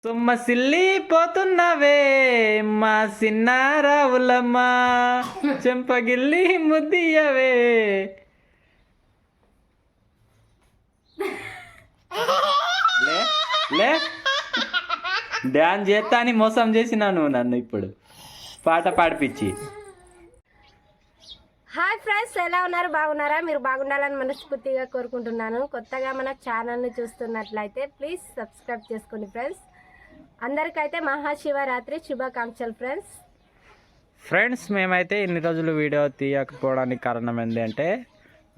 సొమ్మసిల్లి పోతున్నవే మా సిన్నారావులమ్మ చెంపగిల్లి ముద్దియవే. లే లే డ్యాన్స్ చేస్తా అని మోసం చేసినాను నన్ను ఇప్పుడు పాట పాడిపించి. హాయ్ ఫ్రెండ్స్, ఎలా ఉన్నారు? బాగున్నారా? మీరు బాగుండాలని మనస్ఫూర్తిగా కోరుకుంటున్నాను. కొత్తగా మన ఛానల్ని చూస్తున్నట్లయితే ప్లీజ్ సబ్స్క్రైబ్ చేసుకోండి ఫ్రెండ్స్. అందరికైతే మహాశివరాత్రి శుభాకాంక్షలు ఫ్రెండ్స్. మేమైతే ఇన్ని రోజులు వీడియో తీయకపోవడానికి కారణం ఏంటంటే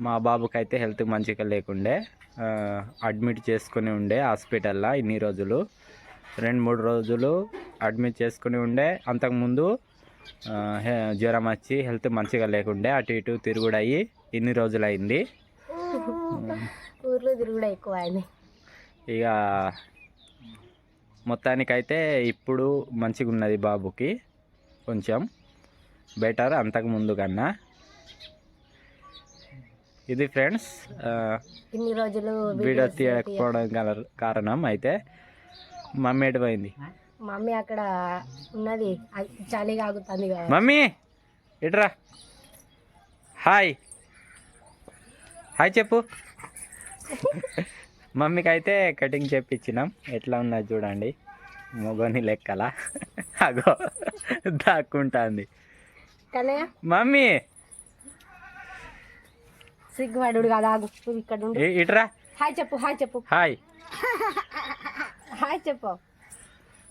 మా బాబుకైతే హెల్త్ మంచిగా లేకుండే, అడ్మిట్ చేసుకుని ఉండే హాస్పిటల్లో. ఇన్ని రోజులు 2-3 రోజులు అడ్మిట్ చేసుకుని ఉండే. అంతకుముందు జ్వరం వచ్చి హెల్త్ మంచిగా లేకుండే, అటు ఇటు తిరుగుడయ్యి ఇన్ని రోజులు అయింది. ఊర్లో తిరుగుడు ఎక్కువ అయింది. ఇక మొత్తానికైతే ఇప్పుడు మంచిగా ఉన్నది బాబుకి, కొంచెం బెటర్ అంతకుముందు కన్నా. ఇది ఫ్రెండ్స్ ఇన్ని రోజులు వీడియో తీయకపోవడం కారణం. అయితే మమ్మీ ఎటుపోయింది? మమ్మీ అక్కడ ఉన్నది, చలి కాగుతుంది. మమ్మీ ఇట్రా, హాయ్ హాయ్ చెప్పు. మమ్మీకి అయితే కటింగ్ చేపించినాం. ఎట్లా ఉన్నది చూడండి, మొగని లెక్కల అగో దాక్కుంటుంది. మమ్మీ సిగ్గుపడు కదా, ఇక్కడ ఇట్రా, హాయ్ చెప్పు. హాయ్ చెప్పు. హాయ్ హాయ్ చెప్పు.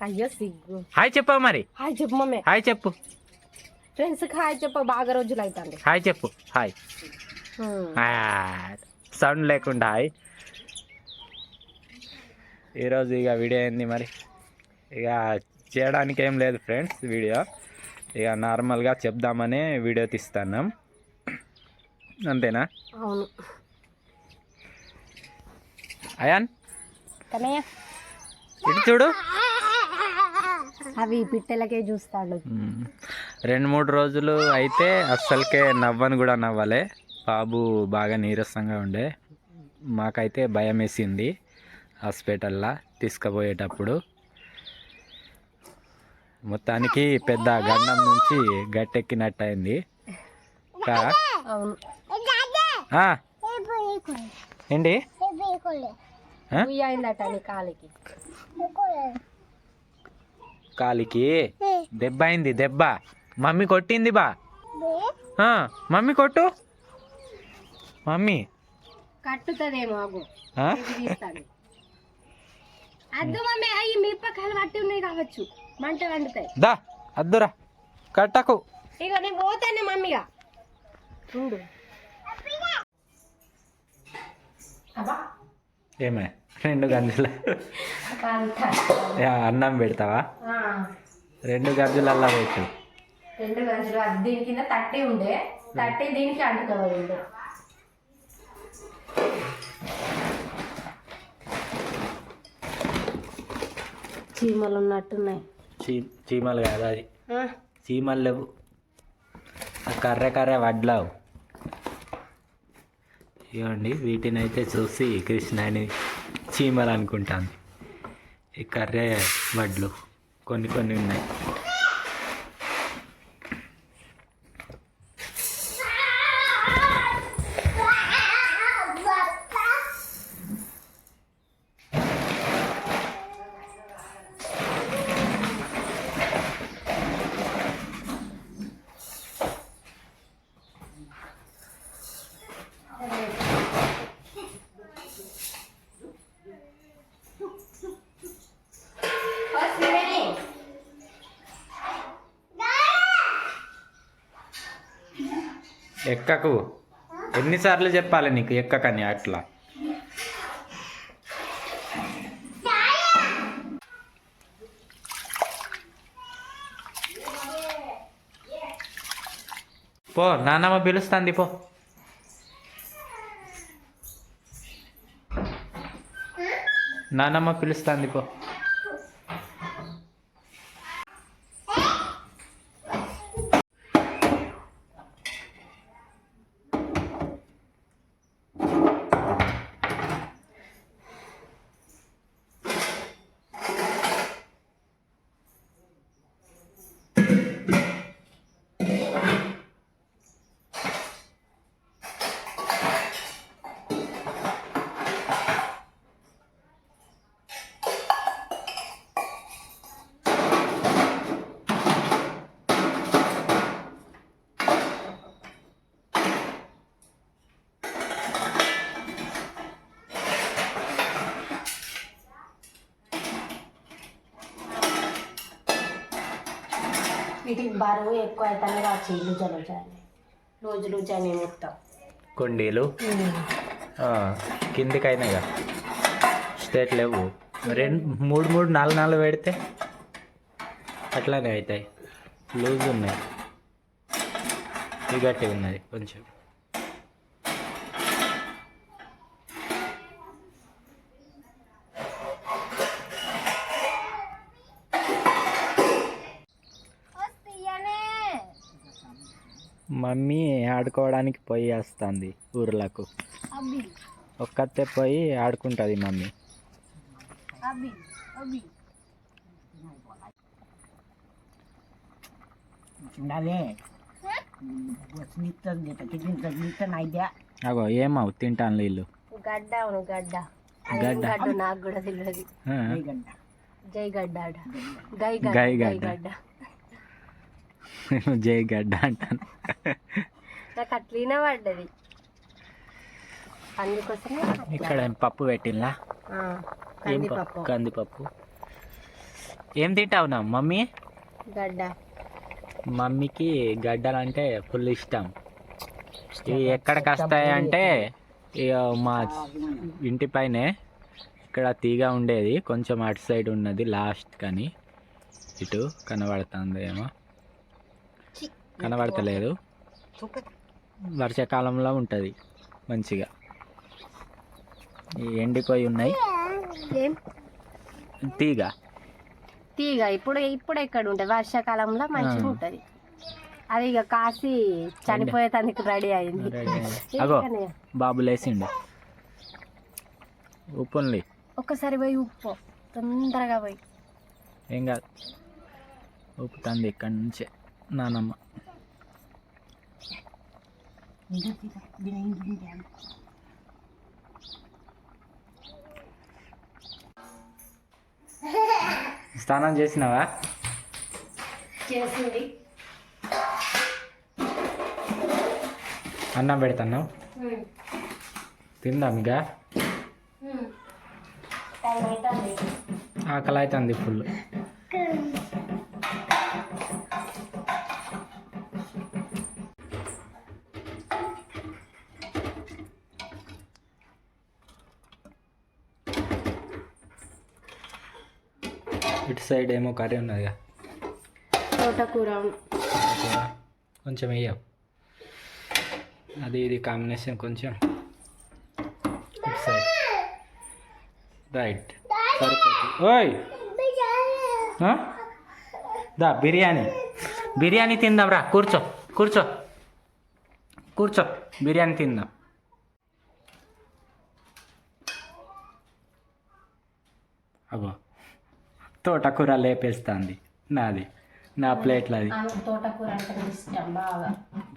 అయ్యో సిగ్గు. హాయ్ చెప్పు మరి. హాయ్ చెప్పు మమ్మీ. హాయ్ చెప్పు ఫ్రెండ్స్కి. హాయ్ చెప్పు, బాగా రోజులు అవుతుంది. హాయ్ చెప్పు. హాయ్ సౌండ్ లేకుండా హాయ్. ఈరోజు ఇక వీడియో ఏంది మరి, ఇక చేయడానికి ఏం లేదు ఫ్రెండ్స్. వీడియో ఇక నార్మల్గా చెప్దామనే వీడియో తీస్తున్నాం, అంతేనా? అవును. అయాన్ ఇటు చూడు, అవి పిట్టలకే చూస్తాడు. 2-3 రోజులు అయితే అస్సలకే నవ్వను కూడా నవ్వలే. బాబు బాగా నీరసంగా ఉండే. మాకైతే భయం వేసింది హాస్పిటల్లో తీసుకుపోయేటప్పుడు. మొత్తానికి పెద్ద గండం నుంచి గట్టెక్కినట్టు అయింది. ఏంటి కాలికి దెబ్బ అయింది. దెబ్బ మమ్మీ కొట్టింది బా. మమ్మీ కొట్టు. మమ్మీ కట్టుతుందేమో. అద్దు మమ్మీ, అవి మిరపకాయలు పట్టి ఉన్నాయి కావచ్చు, మంట వండుతాయి. దా అద్దురా, కట్టకు. ఇక నేను పోతాను మమ్మీగా చూడు. ఏమే 2 గంజుల అన్నం పెడతావా? 2 గంజులల్లా పెట్టు. 2 గంజులు దీని కింద తట్టి ఉండే, తట్టి దీనికి అంటుకోవాలి. చీమలు ఉన్నట్టున్నాయి. చీమలు కాదు, అది చీమలు లేవు, కర్రె వడ్లావు. ఇవ్వండి, వీటిని అయితే చూసి కృష్ణని చీమలు అనుకుంటాను. ఈ కర్రె వడ్లు కొన్ని ఉన్నాయి. ఎక్కకు, ఎన్నిసార్లు చెప్పాలి నీకు ఎక్కకని అట్లా. పో, నాన్నమ్మ పిలుస్తుంది పో. నాన్నమ్మ పిలుస్తుంది పో. ఇటు బరువు ఎక్కువ అవుతాను కావచ్చు లూజు లూజ్ అని మొత్తం కుండీలు కిందికైనాయిగా స్ట్రేట్ లేవు. మూడు మూడు నాలుగు నాలుగు పెడితే అట్లానే అవుతాయి. లూజ్ ఉన్నాయి, ఇది గట్టిగా ఉన్నది కొంచెం. మమ్మీ ఆడుకోవడానికి పోయి వస్తుంది ఊర్లకు. ఒక్కతే పోయి ఆడుకుంటుంది మమ్మీ. అగో ఏమవు తింటాను నీళ్ళు. గడ్డ అవును గడ్డ గడ్డ నాకు కూడా తెలియదు. జై గడ్డ గై గడ్డ జై గడ్డ అంటాను. నాకు అట్లనే పడ్డది అందుకోసమే. ఇక్కడ పప్పు పెట్టిందా? కందిపప్పు. ఏం తింటావు నా మమ్మీ? గడ్డ. మమ్మీకి గడ్డలు అంటే ఫుల్ ఇష్టం. ఇవి ఎక్కడికి వస్తాయంటే ఇక మా ఇంటి పైనే ఇక్కడ తీగ ఉండేది, కొంచెం అటు సైడ్ ఉన్నది లాస్ట్, కానీ ఇటు కనబడుతుంది ఏమో, కనబడతలేదు. వర్షాకాలంలో ఉంటుంది మంచిగా. ఈ ఎండిపోయి ఉన్నాయి తీగ ఇప్పుడు ఎక్కడ ఉంటుంది? వర్షాకాలంలో మంచిగా ఉంటుంది. అది ఇక కాసి చనిపోయేదానికి రెడీ అయింది. అగో బాబు లేచిండు. ఉప్పుంది ఒక్కసారి పోయి ఉప్పు తొందరగా పోయి. ఏం కాదు, ఉప్పుతుంది ఇక్కడి నుంచే నానమ్మ. స్నానం చేసినావా? చేసింది. అన్నం పెడతాను, తిందాం. ఇక ఆకలి అవుతుంది ఫుల్. ఇటు సైడ్ ఏమో కర్రీ ఉన్నదిగా, తోటకూర. కొంచెం వేయవు, అది ఇది కాంబినేషన్ కొంచెం. ఇటు సైడ్ రైట్ సరిపోతుంది. ఓయ్ దా బిర్యానీ తిందాం రా. కూర్చో బిర్యానీ తిందాం. అగో తోటకూర లేపేస్తుంది నాది, నా ప్లేట్లో. అది తోటకూర అంటే ఇష్టం బాగా,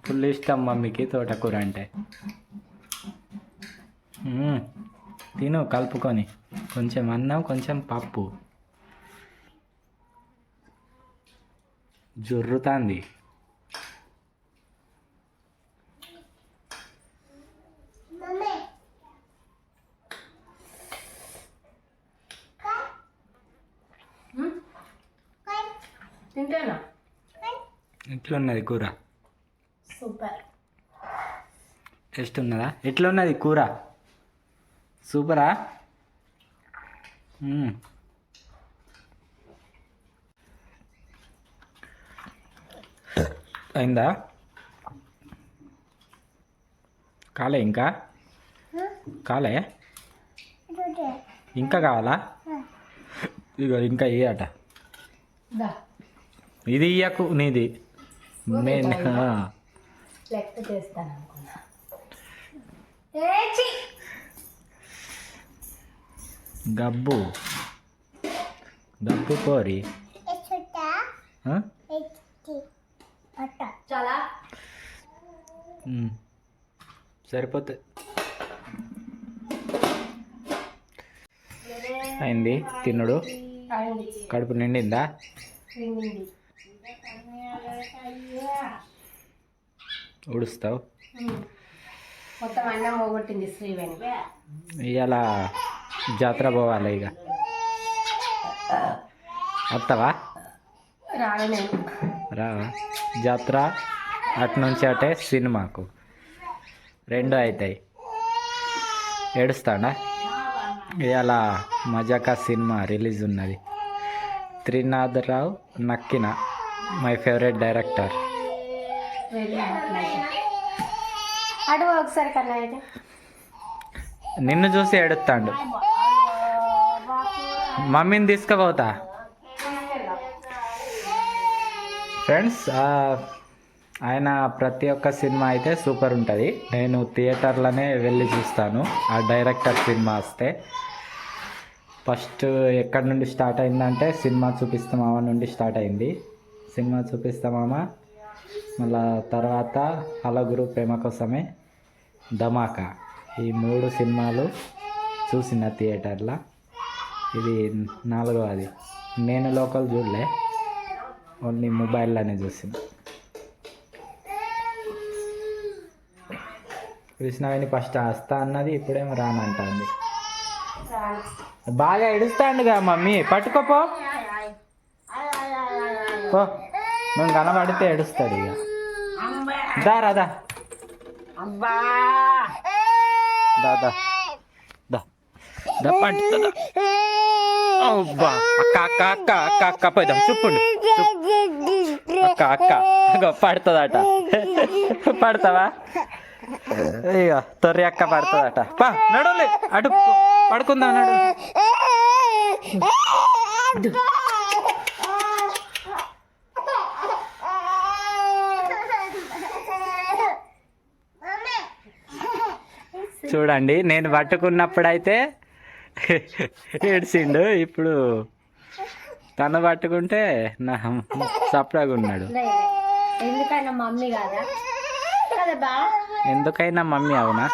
ఫుల్ ఇష్టం మమ్మీకి తోటకూర అంటే. తిను కలుపుకొని, కొంచెం అన్నం కొంచెం పప్పు. జొర్రుతుంది. ఎట్లున్నది కూర? సూపర్. టేస్ట్ ఉన్నదా? ఎట్లున్నది కూర? సూపరా? అయిందా? కాలే ఇంకా ఇంకా కావాలా? ఇగో ఇంకా ఇయ్యట. ఇది ఇయ్యకు, నీది మెయిన్. లెక్క చేస్తాను అనుకున్నా. గబ్బు కోరి చాలా సరిపోతుంది. అయింది తినుడు. కడుపు నిండిందా? ఉడుస్తావు. మొత్తం అన్నం పోగొట్టింది శ్రీవేణి. ఇవాళ జాతర పోవాలి. ఇక వస్తావా? రా జాతర అటు నుంచి అటే సినిమాకు 2 అవుతాయి. ఏడుస్తాడా? ఇవాళ మజాకా సినిమా రిలీజ్ ఉన్నది. త్రినాథరావు నక్కిన మై ఫేవరెట్ డైరెక్టర్. అడుగు ఒకసారి కన్నా అయితే నిన్ను చూసి ఏడుస్తాడు. మమ్మీని తీసుకుపోతా. ఫ్రెండ్స్, ఆయన ప్రతి ఒక్క సినిమా అయితే సూపర్ ఉంటుంది. నేను థియేటర్లోనే వెళ్ళి చూస్తాను ఆ డైరెక్టర్ సినిమా వస్తే. ఫస్ట్ ఎక్కడి నుండి స్టార్ట్ అయిందంటే సినిమా చూపిస్తామామ నుండి స్టార్ట్ అయింది. సినిమా చూపిస్తామామ, మళ్ళా తర్వాత హలగురు ప్రేమ కోసమే, ధమాకా, ఈ 3 సినిమాలు చూసిన థియేటర్లో. ఇది 4వది. నేను లోకల్ చూడలే, ఓన్లీ మొబైల్లోనే చూసిన. కృష్ణవేణి ఫస్ట్ వస్తా అన్నది, ఇప్పుడేమో రానంటుంది. బాగా ఏడుస్తాండుగా మమ్మీ, పట్టుకోపో పో. మేము కనబడితే ఏడుస్తాడు ఇక. దా రాదా దాదా దా పట్టుతుందా? అబ్బా అక్క అక్క అక్క అక్క అక్క పోదాం. చూపుండు అక్క అక్క అగో పడుతుందట. పడతావా? ఇక తొర్రి అక్క పడుతుందట. పా నడులే అటు పడుకుందాం. నడు. చూడండి, నేను పట్టుకున్నప్పుడైతే ఏడ్చిండు, ఇప్పుడు తను పట్టుకుంటే నా సపరాగా ఉన్నాడు. ఎందుకైనా మమ్మీ కాదా? కదా బా, ఎందుకైనా మమ్మీ అవునా?